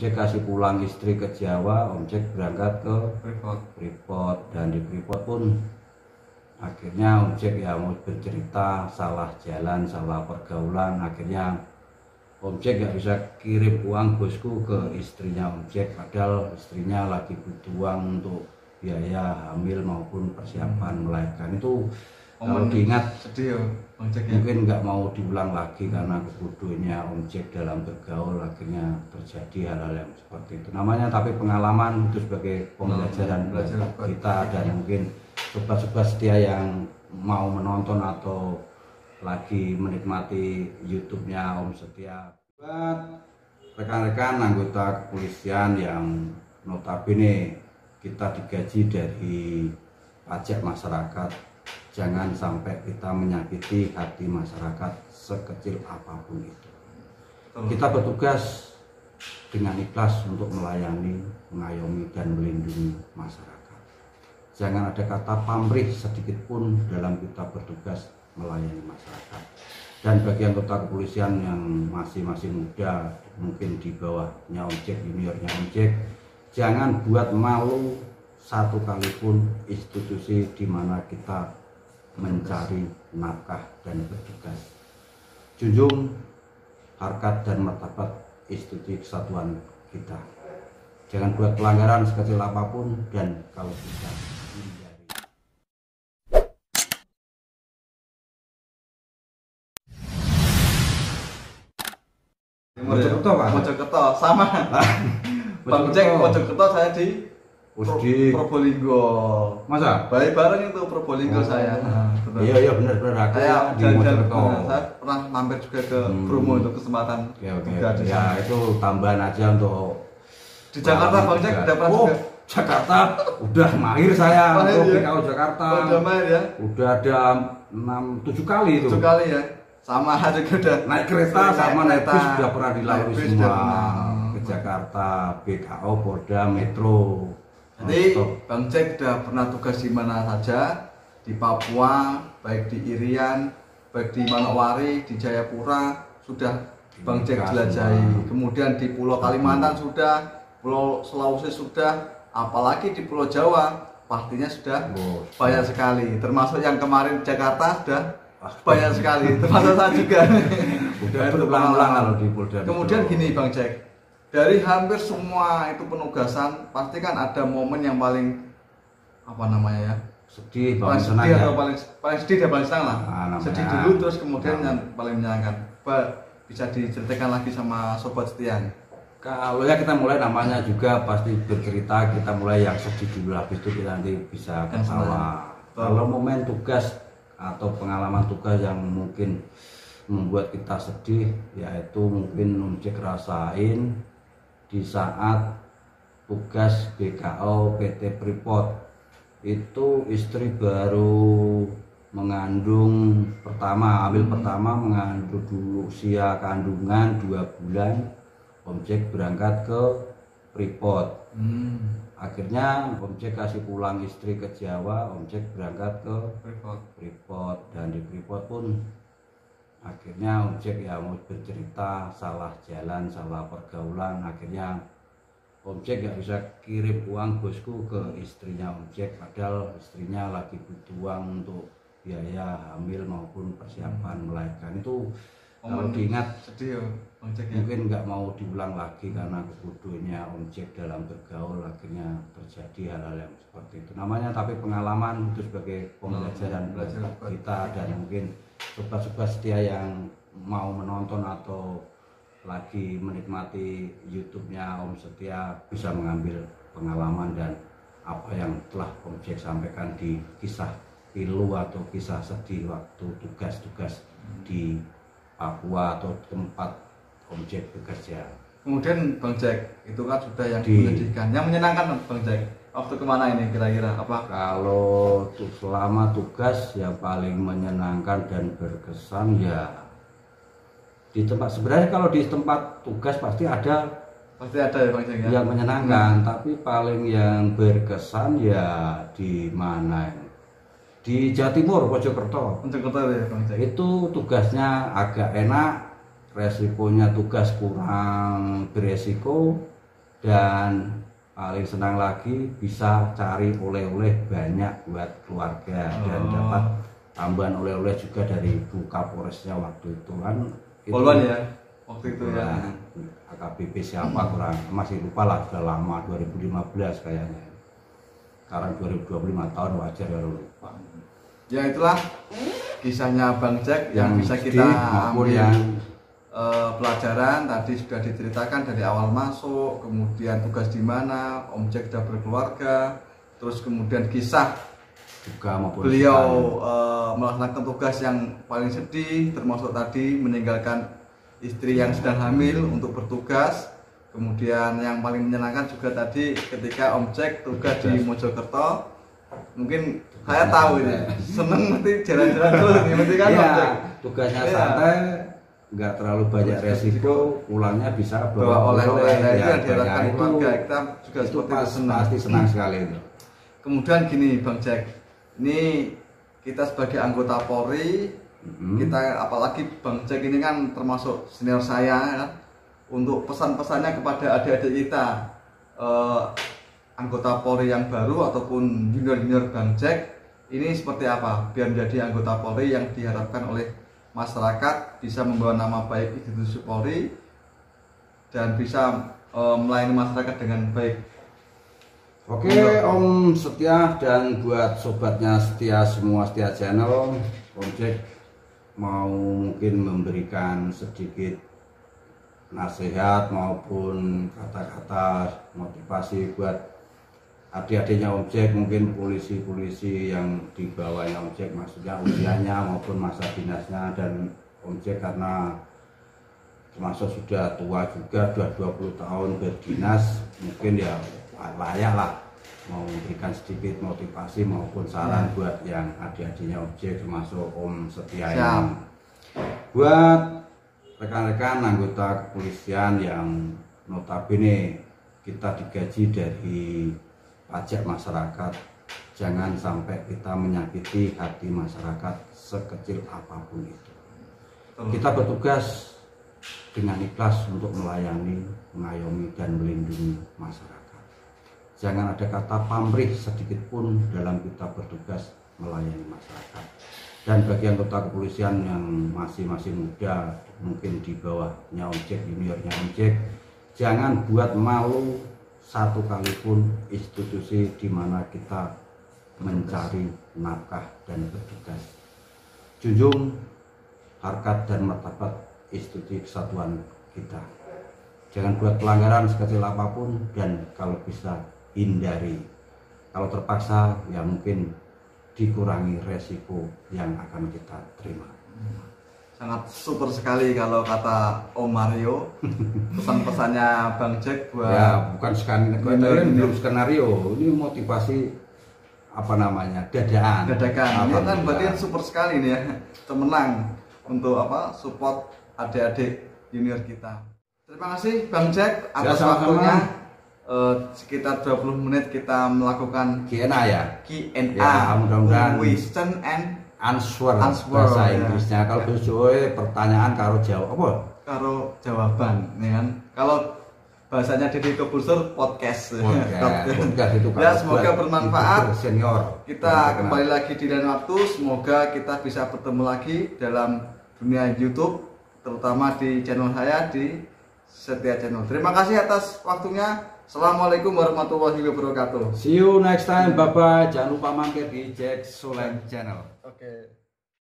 Jack kasih pulang istri ke Jawa, Om Jack berangkat ke Freeport, dan di Freeport pun akhirnya Om Jack ya mau bercerita salah jalan, salah pergaulan. Akhirnya Om Jack gak bisa kirim uang bosku ke istrinya Om Jack, padahal istrinya lagi butuh uang untuk biaya hamil maupun persiapan melahirkan. Itu kalau diingat sedih ya Om Jack ya. Mungkin nggak mau diulang lagi karena kebodohannya Om Jack dalam bergaul, akhirnya terjadi hal-hal yang seperti itu. Namanya tapi pengalaman itu sebagai pembelajaran buat kita, dan mungkin sobat-sobat setia yang mau menonton atau lagi menikmati YouTube-nya Om Setia. Buat rekan-rekan anggota kepolisian yang notabene kita digaji dari pajak masyarakat, jangan sampai kita menyakiti hati masyarakat sekecil apapun itu. Kita bertugas dengan ikhlas untuk melayani, mengayomi, dan melindungi masyarakat. Jangan ada kata pamrih sedikit pun dalam kita bertugas melayani masyarakat. Dan bagi anggota kepolisian yang masih muda, mungkin di bawahnya Om Jack, juniornya Om Jack, jangan buat malu satu kali pun institusi di mana kita mencari nafkah dan bertugas. Junjung harkat dan martabat institusi kesatuan kita. Jangan buat pelanggaran sekecil apapun, dan kalau bisa Mojokerto Pak. Mojokerto sama. Bang Jack Mojokerto, saya di Probolinggo. Masa? Bareng itu Probolinggo saya. Iya benar aku saya di Mojokerto. Saya pernah mampir juga ke Bromo untuk kesempatan. Oke. Ya itu tambahan aja untuk di Jakarta. Bang Jack udah pernah juga? Jakarta udah mahir saya untuk BKO Jakarta. Udah mahir ya? Udah ada 6-7 kali itu. 7 kali ya? Sama juga udah naik kereta sama naik bis sudah pernah dilalui semua ke Jakarta, BKO, Polda, Metro. Jadi Bang Jack udah pernah tugas di mana saja, di Papua, baik di Irian, baik di Manokwari, di Jayapura, sudah Bang Jack jelajahi. Kemudian di Pulau Kalimantan sudah, Pulau Sulawesi sudah, apalagi di Pulau Jawa, pastinya sudah banyak sekali. Termasuk yang kemarin Jakarta sudah banyak sekali, termasuk saya juga. Udah berulang-ulang kalau di Polda. Kemudian gini Bang Jack, dari hampir semua itu penugasan, pasti kan ada momen yang paling apa namanya ya? Sedih, paling senang sedih ya? atau paling sedih dan paling senang lah. Sedih dulu terus kemudian yang paling menyenangkan. Bisa diceritakan lagi sama sobat setia. Kalau ya kita mulai namanya juga pasti bercerita, kita mulai yang sedih dulu, habis itu kita nanti bisa ketawa. Kalau momen tugas atau pengalaman tugas yang mungkin membuat kita sedih, yaitu mungkin Om Jack rasain di saat tugas BKO PT Freeport. Itu istri baru mengandung hamil pertama, mengandung dulu usia kandungan 2 bulan. Om Jack berangkat ke Freeport. Akhirnya Om Jack kasih pulang istri ke Jawa, Om Jack berangkat ke Freeport, dan di Freeport pun akhirnya Om Jack ya mau bercerita salah jalan, salah pergaulan. Akhirnya Om Jack gak bisa kirim uang bosku ke istrinya Om Jack, padahal istrinya lagi butuh uang untuk biaya hamil maupun persiapan melahirkan. Itu kalau diingat sedih ya Bang Jack ya. Mungkin nggak mau diulang lagi karena kebodohannya Om Jack dalam bergaul, akhirnya terjadi hal-hal yang seperti itu. Namanya tapi pengalaman itu sebagai pembelajaran buat kita, dan mungkin sobat-sobat setia yang mau menonton atau lagi menikmati YouTube-nya Om Setia bisa mengambil pengalaman dan apa yang telah Om Jack sampaikan di kisah pilu atau kisah sedih waktu tugas-tugas di Papua atau tempat Om Jack bekerja. Kemudian Bang Jack itu kan sudah yang menyedihkan, yang menyenangkan Bang Jack. Waktu kemana ini kira-kira? Apa? Kalau selama tugas yang paling menyenangkan dan berkesan ya di tempat, sebenarnya kalau di tempat tugas pasti ada ya Bang Jack ya? Yang menyenangkan, tapi paling yang berkesan ya di mana? Di Jawa Timur, Mojokerto. Ya Bang Jack. Itu tugasnya agak enak, resikonya tugas kurang beresiko, Dan paling senang lagi bisa cari oleh-oleh banyak buat keluarga dan dapat tambahan oleh-oleh juga dari Bu Kapolresnya waktu itu kan. Poluan ya waktu itu ya. AKBP siapa kurang masih lupa lah, sudah lama 2015 kayaknya. Sekarang 2025 tahun wajar kalau lupa. Ya itulah kisahnya Bang Jack yang bisa kita ambil yang pelajaran. Tadi sudah diceritakan dari awal masuk, kemudian tugas di mana, Om Jack sudah berkeluarga, terus kemudian kisah juga maupun beliau melaksanakan tugas yang paling sedih, termasuk tadi meninggalkan istri yang sedang hamil untuk bertugas. Kemudian yang paling menyenangkan juga tadi ketika Om Jack tugas di Mojokerto. Mungkin saya tahu ini seneng nanti jalan-jalan terus ini nanti kan Om Jack. Tugasnya santai, nggak terlalu banyak resiko, pulangnya bisa bawa oleh-oleh ya, yang diharapkan keluarga. Kita juga itu seperti itu senang. pasti senang sekali itu. Kemudian gini Bang Jack, ini kita sebagai anggota Polri, kita apalagi Bang Jack ini kan termasuk senior saya kan, untuk pesan-pesannya kepada adik-adik kita anggota Polri yang baru ataupun junior-junior Bang Jack ini seperti apa biar menjadi anggota Polri yang diharapkan oleh masyarakat, bisa membawa nama baik institusi Polri dan bisa melayani masyarakat dengan baik. Oke Om Setia dan buat sobatnya Setia semua, Setia Channel, Om Jack mau mungkin memberikan sedikit nasihat maupun kata-kata motivasi buat adik-adiknya Om Jack, mungkin polisi-polisi yang di bawahnya Om Jack, maksudnya usianya maupun masa dinasnya. Dan Om Jack karena termasuk sudah tua juga, sudah 20 tahun berdinas, mungkin ya layak lah mau memberikan sedikit motivasi maupun saran buat yang adik-adiknya Om Jack, termasuk Om Setia ini. Buat rekan-rekan anggota kepolisian yang notabene kita digaji dari pajak masyarakat, jangan sampai kita menyakiti hati masyarakat sekecil apapun itu. Kita bertugas dengan ikhlas untuk melayani, mengayomi dan melindungi masyarakat. Jangan ada kata pamrih sedikit pun dalam kita bertugas melayani masyarakat. Dan bagi anggota kepolisian yang masih muda, mungkin di bawahnya Om Jack, juniornya Om Jack, jangan buat malu satu kali pun institusi di mana kita mencari nafkah dan bertugas. Junjung harkat dan martabat institusi kesatuan kita. Jangan buat pelanggaran sekecil apapun dan kalau bisa hindari. Kalau terpaksa ya mungkin dikurangi resiko yang akan kita terima. Sangat super sekali kalau kata Om Mario. Pesan-pesannya Bang Jack buat ya bukan belum skenario, ini motivasi apa namanya dadakan. Ini kan berarti super sekali nih ya, cemerlang untuk apa support adik-adik junior kita. Terima kasih Bang Jack atas waktunya. Sekitar 20 menit kita melakukan Q&A ya. Mudah-mudahan question and answer bahasa Inggrisnya. Kalau bahasa Jawa pertanyaan karo jawab apa? Karo jawaban, ya kan? Kalau bahasanya Deddy Corbuzier podcast. Itu ya semoga bermanfaat. Senior. Kita kembali lagi di lain waktu. Semoga kita bisa bertemu lagi dalam dunia YouTube, terutama di channel saya di Setia Channel. Terima kasih atas waktunya. Assalamualaikum warahmatullahi wabarakatuh. See you next time. Bye bye. Jangan lupa mampir di Jack Soleng Channel. Oke.